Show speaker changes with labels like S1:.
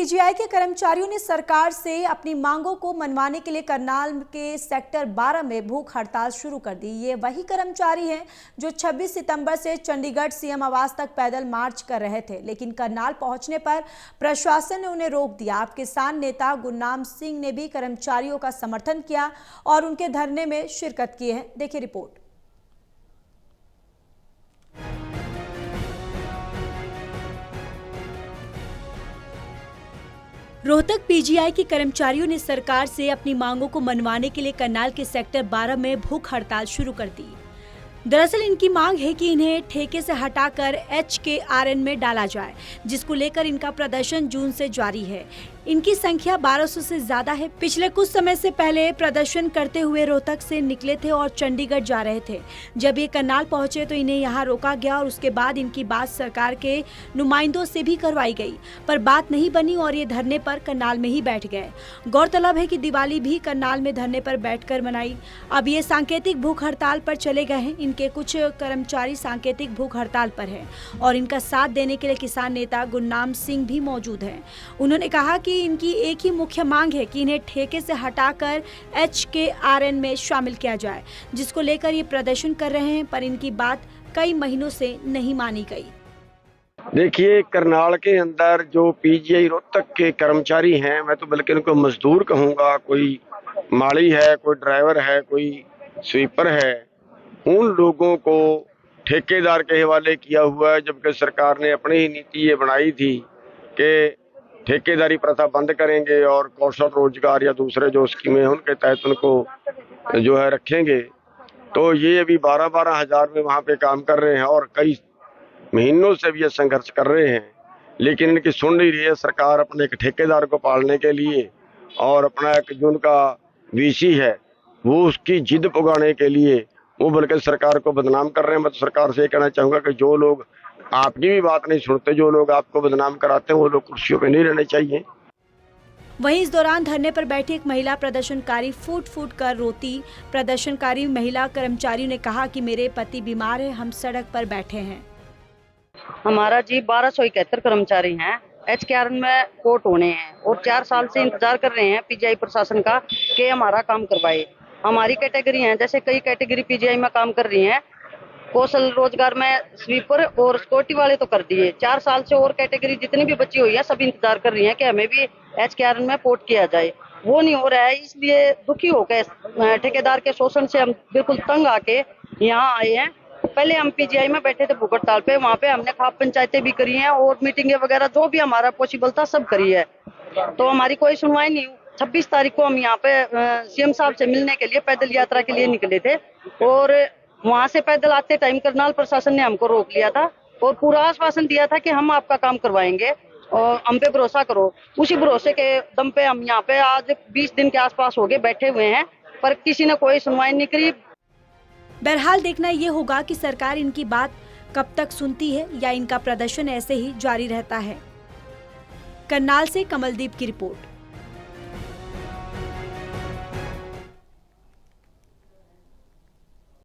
S1: PGI के कर्मचारियों ने सरकार से अपनी मांगों को मनवाने के लिए करनाल के सेक्टर 12 में भूख हड़ताल शुरू कर दी। ये वही कर्मचारी हैं जो 26 सितंबर से चंडीगढ़ सीएम आवास तक पैदल मार्च कर रहे थे, लेकिन करनाल पहुंचने पर प्रशासन ने उन्हें रोक दिया। आप किसान नेता गुरनाम सिंह ने भी कर्मचारियों का समर्थन किया और उनके धरने में शिरकत की है। देखिए रिपोर्ट। रोहतक पीजीआई के कर्मचारियों ने सरकार से अपनी मांगों को मनवाने के लिए करनाल के सेक्टर 12 में भूख हड़ताल शुरू कर दी। दरअसल इनकी मांग है कि इन्हें ठेके से हटाकर HKRN में डाला जाए, जिसको लेकर इनका प्रदर्शन जून से जारी है। इनकी संख्या 1200 से ज्यादा है। पिछले कुछ समय से पहले प्रदर्शन करते हुए रोहतक से निकले थे और चंडीगढ़ जा रहे थे। जब ये करनाल पहुंचे तो इन्हें यहाँ रोका गया और उसके बाद इनकी बात सरकार के नुमाइंदों से भी करवाई गई, पर बात नहीं बनी और ये धरने पर करनाल में ही बैठ गए। गौरतलब है कि दिवाली भी करनाल में धरने पर बैठकर मनाई। अब ये सांकेतिक भूख हड़ताल पर चले गए हैं। इनके कुछ कर्मचारी सांकेतिक भूख हड़ताल पर हैं और इनका साथ देने के लिए किसान नेता गुरनाम सिंह भी मौजूद हैं। उन्होंने कहा कि इनकी एक ही मुख्य मांग है कि इन्हें ठेके से हटाकर HKRN में शामिल किया जाए, जिसको लेकर ये प्रदर्शन कर रहे हैं, पर इनकी बात कई महीनों से नहीं मानी गई।
S2: देखिए, करनाल के अंदर जो पीजीआई रोहतक के कर्मचारी हैं, मैं तो बल्कि उनको मजदूर कहूँगा। कोई माली है, कोई ड्राइवर है, कोई स्वीपर है, उन लोगों को ठेकेदार के हवाले किया हुआ है। जबकि सरकार ने अपनी ही नीति ये बनाई थी कि ठेकेदारी प्रथा बंद करेंगे और कौशल रोजगार या दूसरे जो स्कीमें हैं उनके तहत उनको जो है रखेंगे। तो ये अभी 12-12 हजार में वहाँ पे काम कर रहे हैं और कई महीनों से भी ये संघर्ष कर रहे हैं, लेकिन इनकी सुन नहीं रही है सरकार। अपने एक ठेकेदार को पालने के लिए और अपना एक जो उनका VC है वो उसकी जिद पुगाने के लिए वो बल्कि सरकार को बदनाम कर रहे हैं। मैं तो सरकार से ये कहना चाहूँगा कि जो लोग आपकी भी बात नहीं सुनते, जो लोग आपको बदनाम कराते हैं, वो लोग कुर्सियों पे नहीं रहने चाहिए।
S1: वहीं इस दौरान धरने पर बैठी एक महिला प्रदर्शनकारी फूट फूट कर रोती। प्रदर्शनकारी महिला कर्मचारी ने कहा कि मेरे पति बीमार है, हम सड़क पर बैठे हैं।
S3: हमारा जी 1271 कर्मचारी हैं, HKRN में कोर्ट होने हैं और 4 साल से इंतजार कर रहे हैं पीजीआई प्रशासन का कि हमारा काम करवाए। हमारी कैटेगरी है, जैसे कई कैटेगरी पीजीआई में काम कर रही हैं, कौशल रोजगार में स्वीपर और सिक्योरिटी वाले तो कर दिए। 4 साल से और कैटेगरी जितनी भी बची हुई है सब इंतजार कर रही हैं कि हमें भी HKRN में पोर्ट किया जाए। वो नहीं हो रहा है, इसलिए दुखी होकर ठेकेदार के शोषण से हम बिल्कुल तंग आके यहाँ आए हैं। पहले हम पीजीआई में बैठे थे भूख हड़ताल पे, वहाँ पे हमने खाप पंचायतें भी करी हैं और मीटिंगें वगैरह जो भी हमारा पॉसिबल था सब करी है, तो हमारी कोई सुनवाई नहीं। 26 तारीख को हम यहाँ पे CM साहब से मिलने के लिए पैदल यात्रा के लिए निकले थे और वहाँ से पैदल आते टाइम करनाल प्रशासन ने हमको रोक लिया था और पूरा आश्वासन दिया था कि हम आपका काम करवाएंगे और हम पे भरोसा करो। उसी भरोसे के दम पे हम यहाँ पे आज 20 दिन के आसपास हो गए बैठे हुए हैं, पर किसी ने कोई सुनवाई नहीं करी।
S1: बहरहाल देखना ये होगा कि सरकार इनकी बात कब तक सुनती है या इनका प्रदर्शन ऐसे ही जारी रहता है। करनाल से कमलदीप की रिपोर्ट।